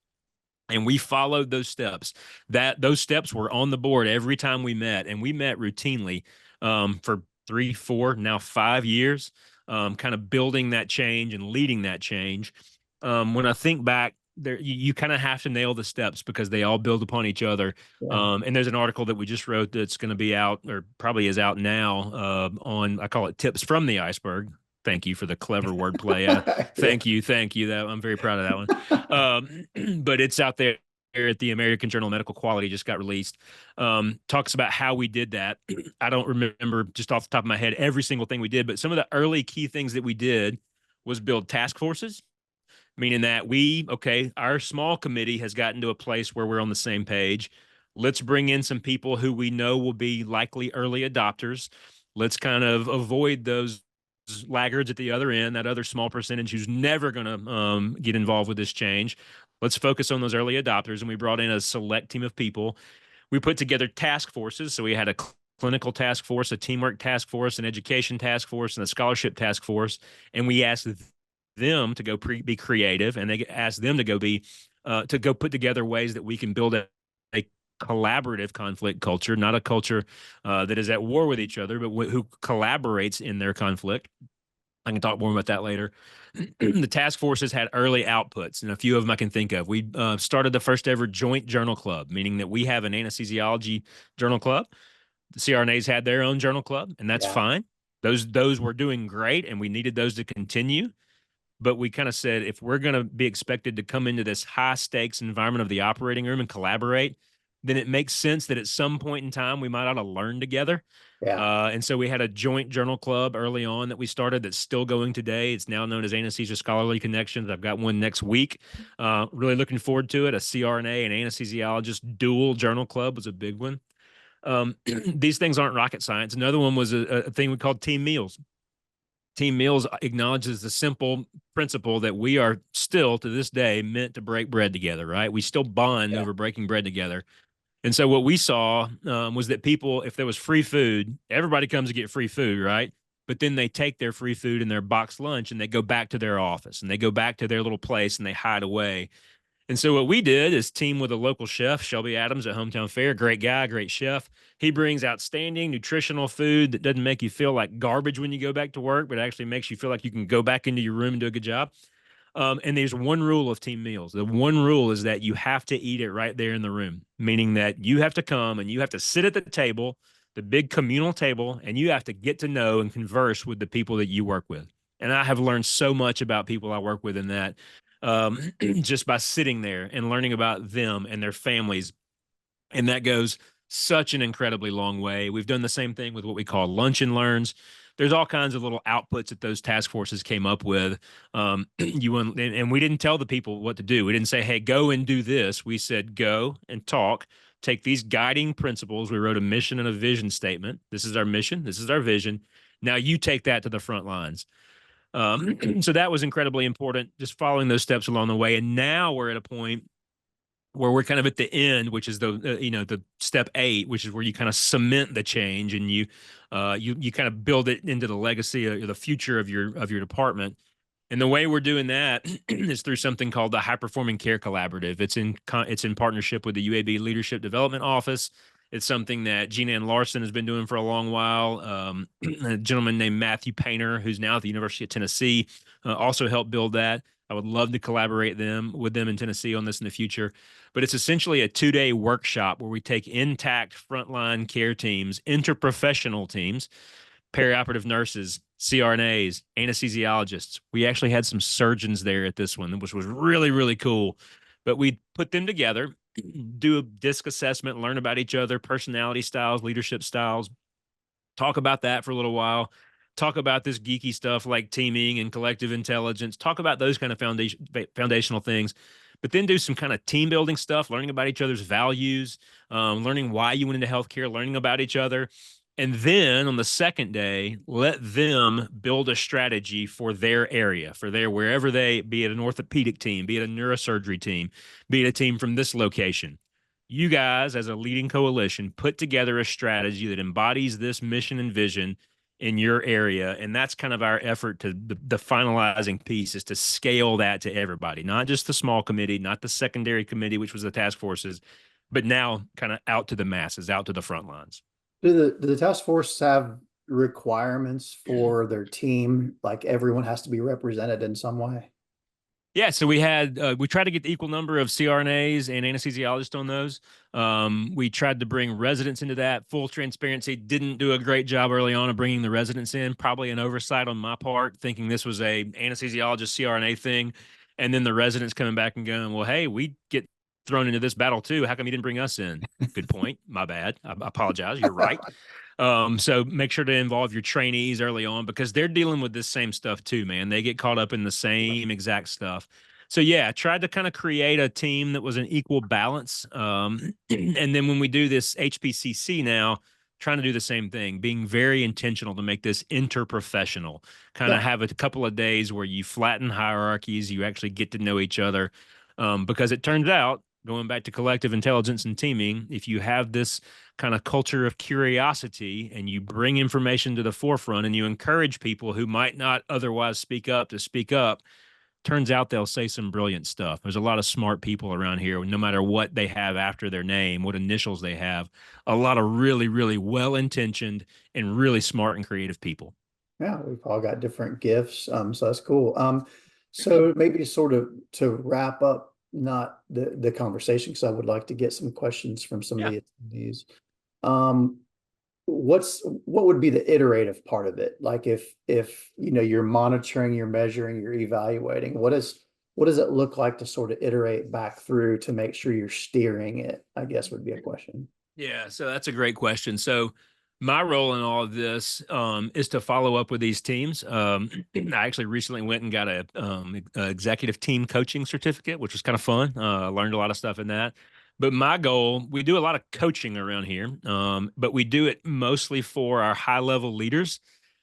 And we followed those steps. Those steps were on the board every time we met, and we met routinely for 3, 4, now 5 years, kind of building that change and leading that change. When I think back, you kind of have to nail the steps because they all build upon each other. Yeah. And there's an article that we just wrote that's going to be out, or probably is out now, on, I call it Tips from the Iceberg. Thank you for the clever wordplay. Thank you. That I'm very proud of that one. But it's out there at the American Journal of Medical Quality, just got released. Talks about how we did that. I don't remember just off the top of my head every single thing we did, but some of the early key things that we did was build task forces, meaning that our small committee has gotten to a place where we're on the same page. Let's bring in some people who we know will be likely early adopters. Let's kind of avoid those laggards at the other end, that other small percentage who's never going to get involved with this change. Let's focus on those early adopters. And we brought in a select team of people. We put together task forces. So we had a clinical task force, a teamwork task force, an education task force, and a scholarship task force. And we asked them to go be creative, and they asked them to go put together ways that we can build a collaborative conflict culture, not a culture that is at war with each other, but who collaborates in their conflict. I can talk more about that later. The task forces had early outputs, and a few of them I can think of. We started the first ever joint journal club, meaning that we have an anesthesiology journal club. The CRNAs had their own journal club, and that's Yeah. fine. Those were doing great, and we needed those to continue. But we kind of said, if we're going to be expected to come into this high stakes environment of the operating room and collaborate, then it makes sense that at some point in time we might ought to learn together. Yeah. And so we had a joint journal club early on that we started that's still going today. It's now known as Anesthesia Scholarly Connections. I've got one next week. Really looking forward to it. A CRNA and anesthesiologist dual journal club was a big one. These things aren't rocket science. Another one was a thing we called team meals. Team meals acknowledges the simple principle that we are still to this day meant to break bread together, right? We still bond over breaking bread together. And so what we saw was that people, if there was free food, everybody comes to get free food, right? But then they take their free food and their box lunch and they go back to their office and they go back to their little place and they hide away. And so what we did is team with a local chef, Shelby Adams at Hometown Fair, great guy, great chef. He brings outstanding nutritional food that doesn't make you feel like garbage when you go back to work, but actually makes you feel like you can go back into your room and do a good job. And there's one rule of team meals. The one rule is that you have to eat it right there in the room, meaning that you have to come and you have to sit at the table, the big communal table, and you have to get to know and converse with the people that you work with. And I have learned so much about people I work with in that, just by sitting there and learning about them and their families. And that goes such an incredibly long way. We've done the same thing with what we call lunch and learns. There's all kinds of little outputs that those task forces came up with. And we didn't tell the people what to do. We didn't say, hey, go and do this. We said, go and talk take these guiding principles. We wrote a mission and a vision statement. This is our mission. This is our vision. Now you take that to the front lines. So that was incredibly important, just following those steps along the way. And now we're at a point where we're kind of at the end, which is the step 8, which is where you kind of cement the change and you kind of build it into the legacy or the future of your department. And the way we're doing that is through something called the High Performing Care Collaborative. It's in partnership with the UAB Leadership Development Office. It's something that Gina Ann Larson has been doing for a long while. A gentleman named Matthew Painter, who's now at the University of Tennessee, also helped build that. I would love to collaborate with them in Tennessee on this in the future. But it's essentially a 2-day workshop where we take intact frontline care teams, interprofessional teams, perioperative nurses, CRNAs, anesthesiologists. We actually had some surgeons there at this one, which was really, really cool. But we put them together, do a disc assessment, learn about each other, personality styles, leadership styles, talk about that for a little while, talk about this geeky stuff like teaming and collective intelligence, talk about those kind of foundational things, but then do some kind of team building stuff, learning about each other's values, learning why you went into healthcare, learning about each other. And then on the second day, let them build a strategy for their area, for wherever be it an orthopedic team, be it a neurosurgery team, be it a team from this location. You guys, as a leading coalition, put together a strategy that embodies this mission and vision in your area. And that's kind of our effort to the finalizing piece is to scale that to everybody, not just the small committee, not the secondary committee, which was the task forces, but now kind of out to the masses, out to the front lines. Do the task force have requirements for their team? Like everyone has to be represented in some way? Yeah, so we tried to get the equal number of CRNAs and anesthesiologists on those. We tried to bring residents into that. Full transparency, didn't do a great job early on of bringing the residents in. Probably an oversight on my part, thinking this was a anesthesiologist CRNA thing, and then the residents coming back and going, "Well, hey, we get thrown into this battle too. How come you didn't bring us in?" Good point. My bad. I apologize. You're right. So make sure to involve your trainees early on because they're dealing with this same stuff too, man. They get caught up in the same exact stuff. So yeah, I tried to kind of create a team that was an equal balance. And then when we do this HPCC now, trying to do the same thing, being very intentional to make this interprofessional, kind of have a couple of days where you flatten hierarchies, you actually get to know each other. Because it turns out, going back to collective intelligence and teaming, if you have this kind of culture of curiosity and you bring information to the forefront and you encourage people who might not otherwise speak up to speak up, turns out they'll say some brilliant stuff. There's a lot of smart people around here, no matter what they have after their name, what initials they have, a lot of really, really well-intentioned and really smart and creative people. Yeah, we've all got different gifts. So that's cool. So maybe sort of to wrap up, not the conversation, because I would like to get some questions from some of the attendees. What would be the iterative part of it? Like if you're monitoring, you're measuring, you're evaluating, what does it look like to sort of iterate back through to make sure you're steering it, I guess would be a question. Yeah, so that's a great question. So my role in all of this is to follow up with these teams. I actually recently went and got a executive team coaching certificate, which was kind of fun. Learned a lot of stuff in that. But my goal, we do a lot of coaching around here, but we do it mostly for our high level leaders.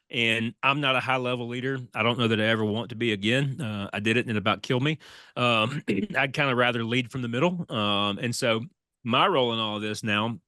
And I'm not a high level leader. I don't know that I ever want to be again. I did it and it about killed me. I'd kind of rather lead from the middle. And so my role in all of this now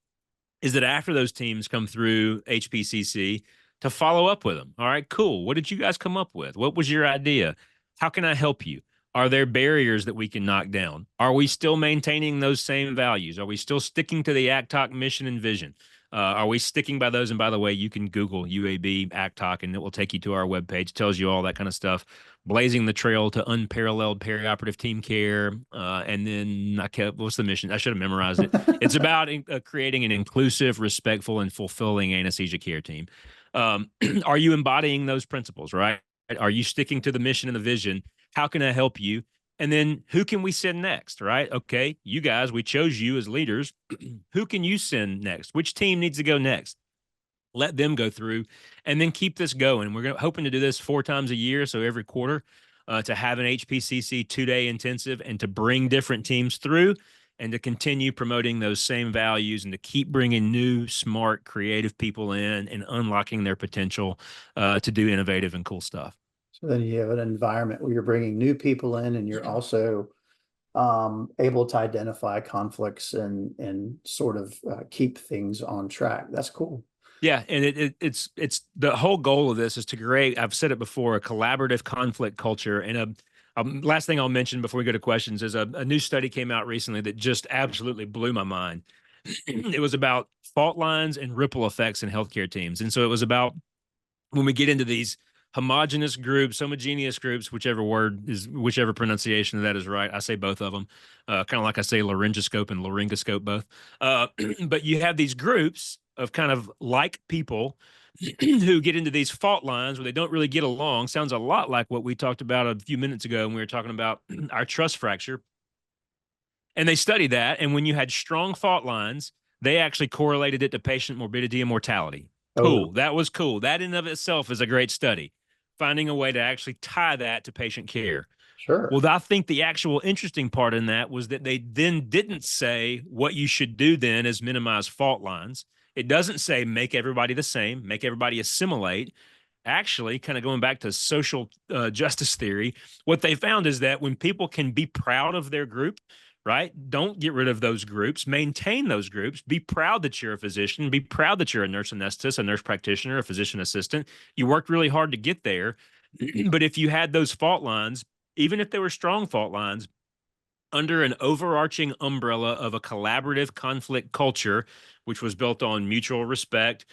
is that after those teams come through HPCC to follow up with them. All right, cool. What did you guys come up with? What was your idea? How can I help you? Are there barriers that we can knock down? Are we still maintaining those same values? Are we still sticking to the ACTOC mission and vision? Are we sticking by those? And by the way, you can Google UAB ACTOC and it will take you to our webpage, tells you all that kind of stuff. Blazing the trail to unparalleled perioperative team care. And then what's the mission? I should have memorized it. It's about creating an inclusive, respectful, and fulfilling anesthesia care team. Are you embodying those principles, right? Are you sticking to the mission and the vision? How can I help you? And then who can we send next, right? Okay, you guys, we chose you as leaders. Who can you send next? Which team needs to go next? Let them go through and then keep this going. We're hoping to do this 4 times a year, so every quarter, to have an HPCC 2-day intensive and to bring different teams through and to continue promoting those same values and to keep bringing new, smart, creative people in and unlocking their potential to do innovative and cool stuff. So then you have an environment where you're bringing new people in and you're also able to identify conflicts and sort of keep things on track. That's cool. Yeah, and it's the whole goal of this is to create. I've said it before, a collaborative conflict culture. And last thing I'll mention before we go to questions is a new study came out recently that just absolutely blew my mind. It was about fault lines and ripple effects in healthcare teams, and so it was about when we get into these homogeneous groups, whichever pronunciation of that is right. I say both of them, kind of like I say laryngoscope and laryngoscope both. But you have these groups of kind of like people who get into these fault lines where they don't really get along. Sounds a lot like what we talked about a few minutes ago when we were talking about our trust fracture. And they studied that. And when you had strong fault lines, they actually correlated it to patient morbidity and mortality. Oh, Cool. That was cool. That in of itself is a great study, finding a way to actually tie that to patient care. sure. Well, I think the actual interesting part in that was that they then didn't say what you should do then is minimize fault lines. It doesn't say make everybody the same, make everybody assimilate. Actually, kind of going back to social justice theory, what they found is that when people can be proud of their group, right? Don't get rid of those groups, maintain those groups, be proud that you're a physician, be proud that you're a nurse anesthetist, a nurse practitioner, a physician assistant. You worked really hard to get there. But if you had those fault lines, even if they were strong fault lines, under an overarching umbrella of a collaborative conflict culture, which was built on mutual respect,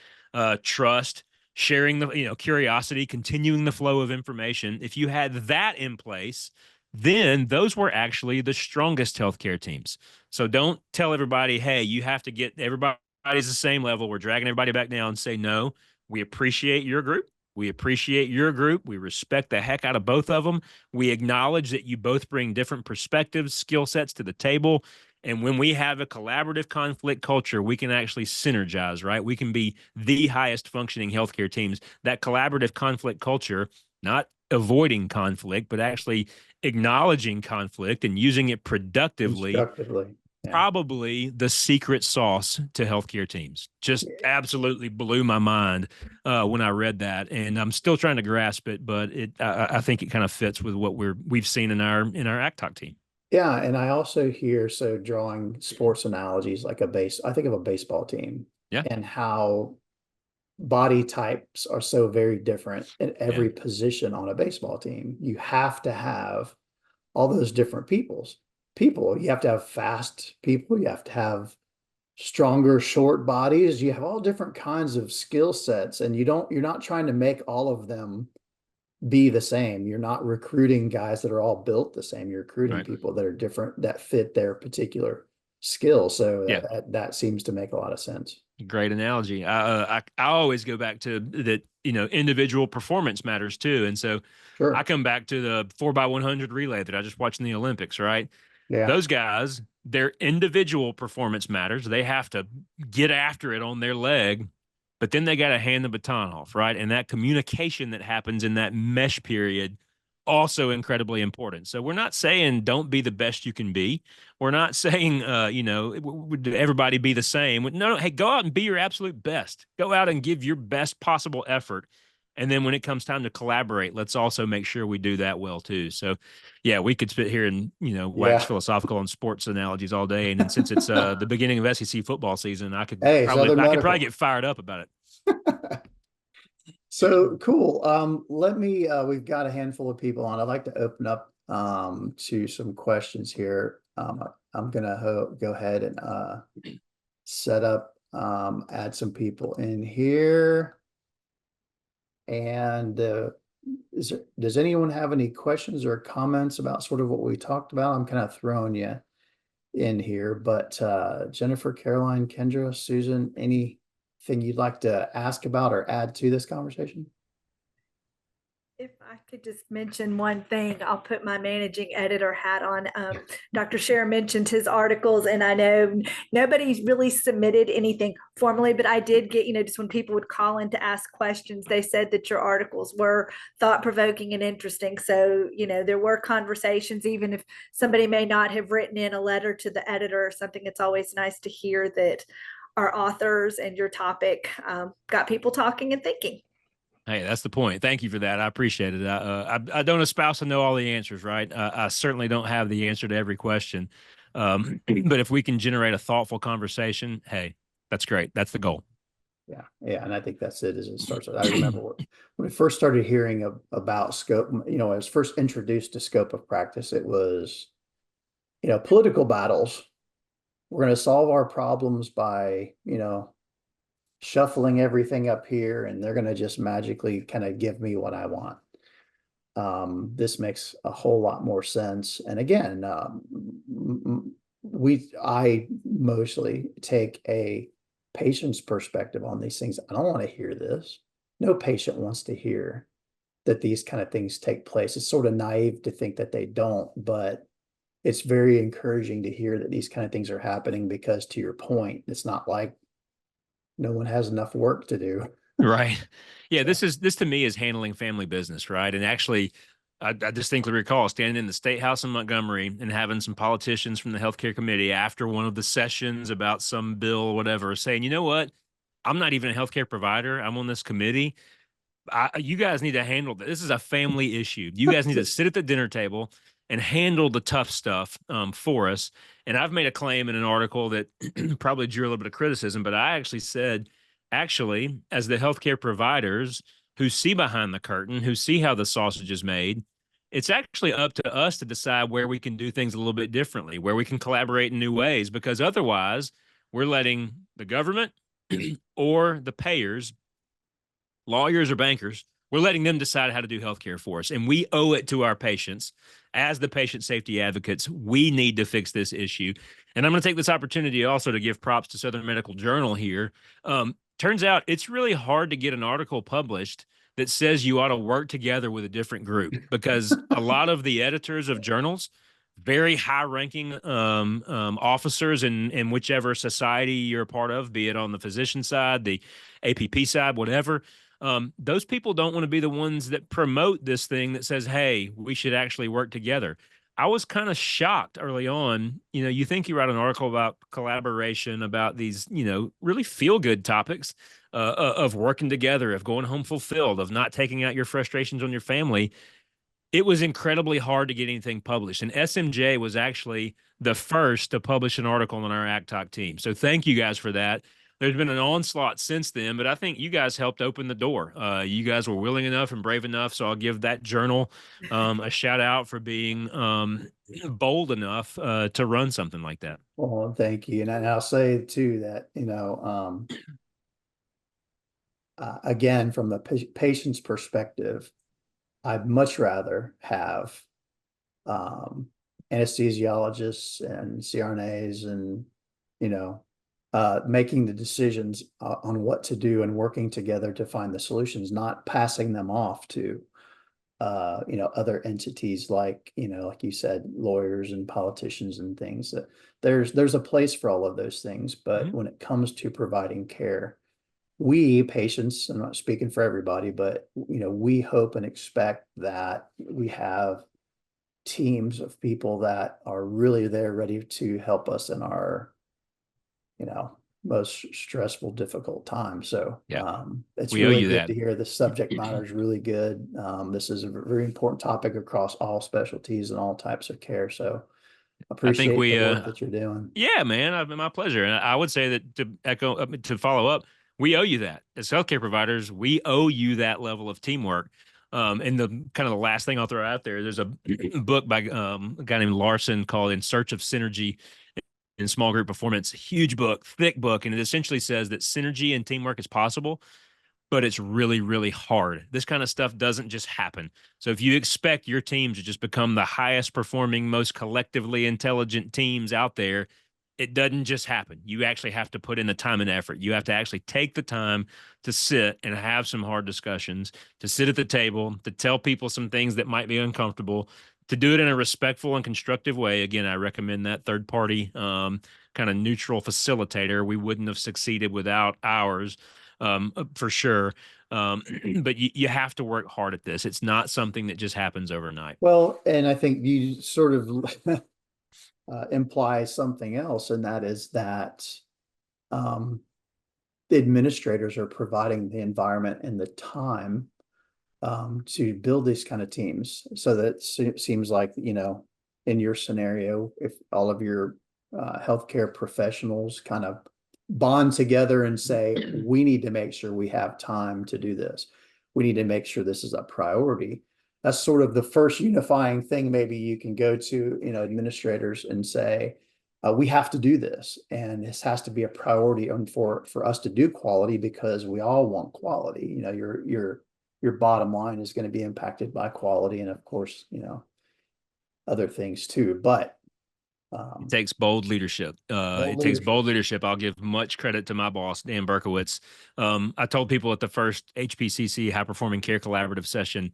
trust, sharing curiosity, continuing the flow of information. If you had that in place, then those were actually the strongest healthcare teams. So don't tell everybody, hey, you have to get everybody's the same level. We're dragging everybody back down. Say, no, we appreciate your group. We appreciate your group. We respect the heck out of both of them. We acknowledge that you both bring different perspectives, skill sets to the table. And when we have a collaborative conflict culture, we can actually synergize, right? We can be the highest functioning healthcare teams. That collaborative conflict culture, not avoiding conflict, but actually acknowledging conflict and using it productively, Constructively. Yeah. probably the secret sauce to healthcare teams. Just absolutely blew my mind when I read that, and I'm still trying to grasp it. But I think it kind of fits with what we've seen in our ACTOC team. Yeah, and I also hear, so drawing sports analogies like I think of a baseball team Yeah, and how body types are so very different in yeah, every position on a baseball team. You have to have all those different people. You have to have fast people, you have to have stronger short bodies, you have all different kinds of skill sets, and you're not trying to make all of them be the same. You're not recruiting guys that are all built the same. You're recruiting right. people that are different, that fit their particular skill. So Yeah, that seems to make a lot of sense. great analogy. I always go back to that. Individual performance matters too, and so I Sure. come back to the 4x100 relay that I just watched in the Olympics. Right, Yeah. those guys, their individual performance matters. They have to get after it on their leg, but then they got to hand the baton off, right? And that communication that happens in that mesh period also incredibly important. So we're not saying don't be the best you can be. We're not saying everybody be the same. No, hey, go out and be your absolute best. Go out and give your best possible effort. And then when it comes time to collaborate, let's also make sure we do that well too. So, yeah, we could sit here and wax Yeah. philosophical on sports analogies all day. And then since it's the beginning of SEC football season, I could Hey, probably Southern I could probably Medical. get fired up about it. So cool. Let me, we've got a handful of people on. I'd like to open up to some questions here. I'm gonna go ahead and set up, add some people in here. And does anyone have any questions or comments about sort of what we talked about? I'm kind of throwing you in here, but Jennifer, Caroline, Kendra, Susan, anything you'd like to ask about or add to this conversation? If I could just mention one thing, I'll put my managing editor hat on. Dr. Sherrer mentioned his articles, and I know nobody's really submitted anything formally, but I did get, just when people would call in to ask questions, they said that your articles were thought provoking and interesting. So, there were conversations, even if somebody may not have written in a letter to the editor or something. It's always nice to hear that our authors and your topic got people talking and thinking. Hey, that's the point. Thank you for that. I appreciate it. I don't espouse to know all the answers, right? I certainly don't have the answer to every question. But if we can generate a thoughtful conversation, hey, that's great. That's the goal. Yeah, yeah, and I think that's it. As it starts, I remember when we first started hearing about scope. I was first introduced to scope of practice. It was, political battles. We're going to solve our problems by, shuffling everything up here, and they're going to just magically kind of give me what I want. This makes a whole lot more sense. And again, I mostly take a patient's perspective on these things. I don't want to hear this. No patient wants to hear that these kind of things take place. It's sort of naive to think that they don't, but it's very encouraging to hear that these kind of things are happening, because to your point, it's not like no one has enough work to do. Right. Yeah, So, this to me is handling family business, right? And actually, I distinctly recall standing in the State House in Montgomery and having some politicians from the healthcare committee after one of the sessions about some bill or whatever saying, you know what? I'm not even a healthcare provider. I'm on this committee. You guys need to handle this. This is a family issue. You guys need to sit at the dinner table and handle the tough stuff for us. And I've made a claim in an article that probably drew a little bit of criticism, but I actually said, actually, as the healthcare providers who see behind the curtain, who see how the sausage is made, it's actually up to us to decide where we can do things a little bit differently, where we can collaborate in new ways, because otherwise we're letting the government or the payers, lawyers or bankers, we're letting them decide how to do healthcare for us. And we owe it to our patients as the patient safety advocates. We need to fix this issue. And I'm going to take this opportunity also to give props to Southern Medical Journal here. Turns out it's really hard to get an article published that says you ought to work together with a different group, because a lot of the editors of journals, very high ranking officers in whichever society you're a part of, be it on the physician side, the APP side, whatever, those people don't want to be the ones that promote this thing that says, hey, we should actually work together. I was kind of shocked early on. You think you write an article about collaboration, about these, really feel good topics of working together, of going home fulfilled, of not taking out your frustrations on your family. It was incredibly hard to get anything published. And SMJ was actually the first to publish an article on our ACTOC team. So thank you guys for that. There's been an onslaught since then, but I think you guys helped open the door. You guys were willing enough and brave enough. So I'll give that journal a shout out for being bold enough to run something like that. well, thank you. And I'll say too that, again, from the patient's perspective, I'd much rather have anesthesiologists and CRNAs and, making the decisions on what to do and working together to find the solutions, not passing them off to, other entities like, like you said, lawyers and politicians and things. That there's a place for all of those things, but when it comes to providing care, we patients, I'm not speaking for everybody, but we hope and expect that we have teams of people that are really there ready to help us in our, most stressful, difficult time. So Yeah, it's we owe really you good that. to hear. The subject matter is really good. This is a very important topic across all specialties and all types of care. So I think appreciate the we work that you're doing. Yeah, man, my pleasure. And I would say that to echo, to follow up, we owe you that as healthcare providers. We owe you that level of teamwork. And the kind of the last thing I'll throw out there, there's a book by a guy named Larson called "In Search of Synergy in Small Group Performance." Huge book, thick book, and it essentially says that synergy and teamwork is possible, but it's really, really hard. This kind of stuff doesn't just happen. So if you expect your team to just become the highest performing, most collectively intelligent teams out there, it doesn't just happen. You actually have to put in the time and effort. You have to actually take the time to sit and have some hard discussions, to sit at the table, to tell people some things that might be uncomfortable, to do it in a respectful and constructive way. Again, I recommend that third party kind of neutral facilitator. We wouldn't have succeeded without ours for sure. But you have to work hard at this. It's not something that just happens overnight. Well, and I think you sort of imply something else, and that is that the administrators are providing the environment and the time to build these kind of teams. So that seems like, you know, in your scenario, if all of your healthcare professionals kind of bond together and say, we need to make sure we have time to do this. We need to make sure this is a priority. That's sort of the first unifying thing. Maybe you can go to, you know, administrators and say, we have to do this, and this has to be a priority for us to do quality, because we all want quality. You know, your bottom line is going to be impacted by quality, and of course, you know, other things too. But it takes bold leadership. Takes bold leadership. I'll give much credit to my boss, Dan Berkowitz. I told people at the first HPCC High Performing Care Collaborative session,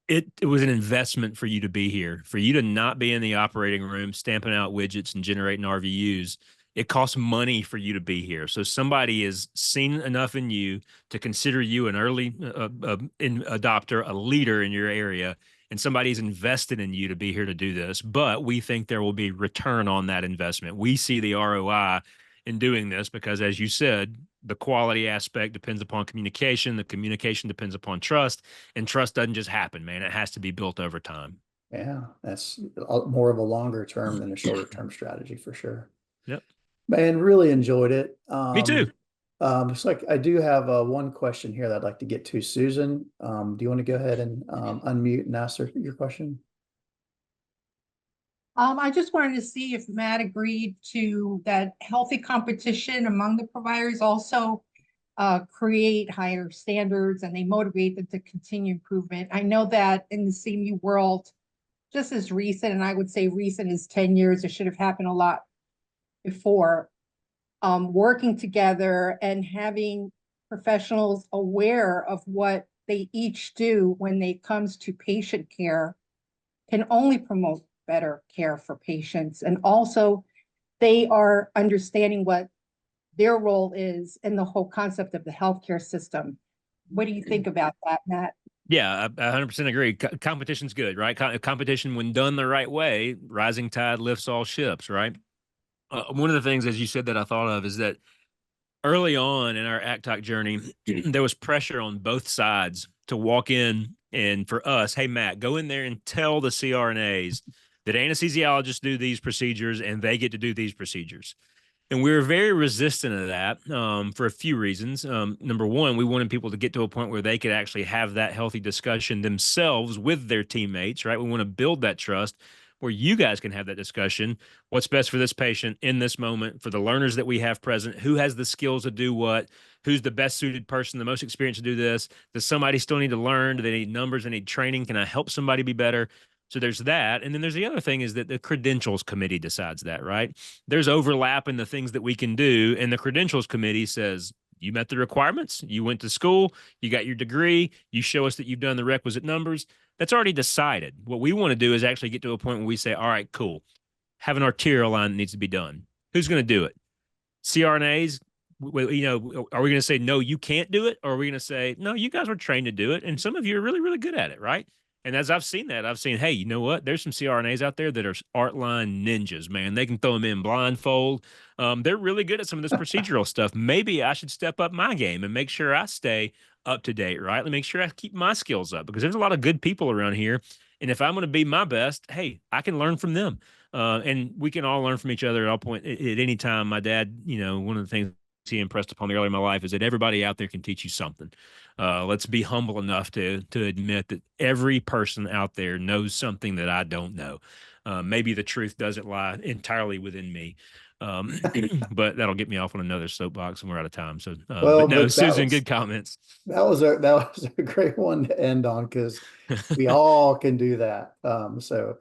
it was an investment for you to be here, for you to not be in the operating room stamping out widgets and generating RVUs. It costs money for you to be here. So somebody is seen enough in you to consider you an early adopter, a leader in your area, and somebody's invested in you to be here to do this. But we think there will be return on that investment. We see the ROI in doing this because, as you said, the quality aspect depends upon communication. The communication depends upon trust, and trust doesn't just happen, man. It has to be built over time. Yeah, that's more of a longer term than a shorter term strategy for sure. Yep. Man, really enjoyed it. Me too. Looks like I do have one question here that I'd like to get to. Susan, do you want to go ahead and unmute and ask your question? I just wanted to see if Matt agreed to that healthy competition among the providers also create higher standards, and they motivate them to continue improvement. I know that in the CMU world, just as recent, and I would say recent is 10 years, it should have happened a lot before, working together and having professionals aware of what they each do when it comes to patient care can only promote better care for patients. And also they are understanding what their role is in the whole concept of the healthcare system. What do you think about that, Matt? Yeah, I 100% agree. Competition's good, right? Competition, when done the right way, rising tide lifts all ships, right? One of the things, as you said, that I thought of is that early on in our ACTOC journey, there was pressure on both sides to walk in and for us, hey, Matt, go in there and tell the CRNAs that anesthesiologists do these procedures and they get to do these procedures. And we were very resistant of that for a few reasons. Number one, we wanted people to get to a point where they could actually have that healthy discussion themselves with their teammates, right? We want to build that trust where you guys can have that discussion. What's best for this patient in this moment, for the learners that we have present, who has the skills to do what, who's the best suited person, the most experienced to do this? Does somebody still need to learn? Do they need numbers? They need training? Can I help somebody be better? So there's that. And then there's the other thing is that the credentials committee decides that, right? There's overlap in the things that we can do. And the credentials committee says, you met the requirements, you went to school, you got your degree, you show us that you've done the requisite numbers. That's already decided. What we want to do is actually get to a point where we say, all right, cool. Have an arterial line that needs to be done. Who's going to do it? CRNAs, you know, are we going to say, no, you can't do it? Or are we going to say, no, you guys were trained to do it. And some of you are really, really good at it, right? And as I've seen that, I've seen, hey, you know what? There's some CRNAs out there that are art line ninjas, man. They can throw them in blindfold. They're really good at some of this procedural stuff. Maybe I should step up my game and make sure I stay up to date, right? Let me make sure I keep my skills up, because there's a lot of good people around here. And if I'm going to be my best, hey, I can learn from them. And we can all learn from each other at all point at any time. My dad, you know, one of the things he impressed upon me early in my life is that everybody out there can teach you something. Let's be humble enough to admit that every person out there knows something that I don't know. Maybe the truth doesn't lie entirely within me. But that'll get me off on another soapbox and we're out of time. So, but no, Susan, good comments. That was a great one to end on, because we all can do that. So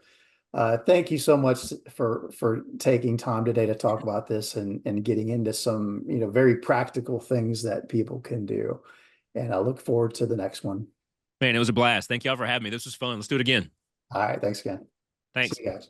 Thank you so much for taking time today to talk about this and getting into some, very practical things that people can do. And I look forward to the next one. Man, it was a blast. Thank y'all for having me. This was fun. Let's do it again. All right. Thanks again. Thanks. See you guys.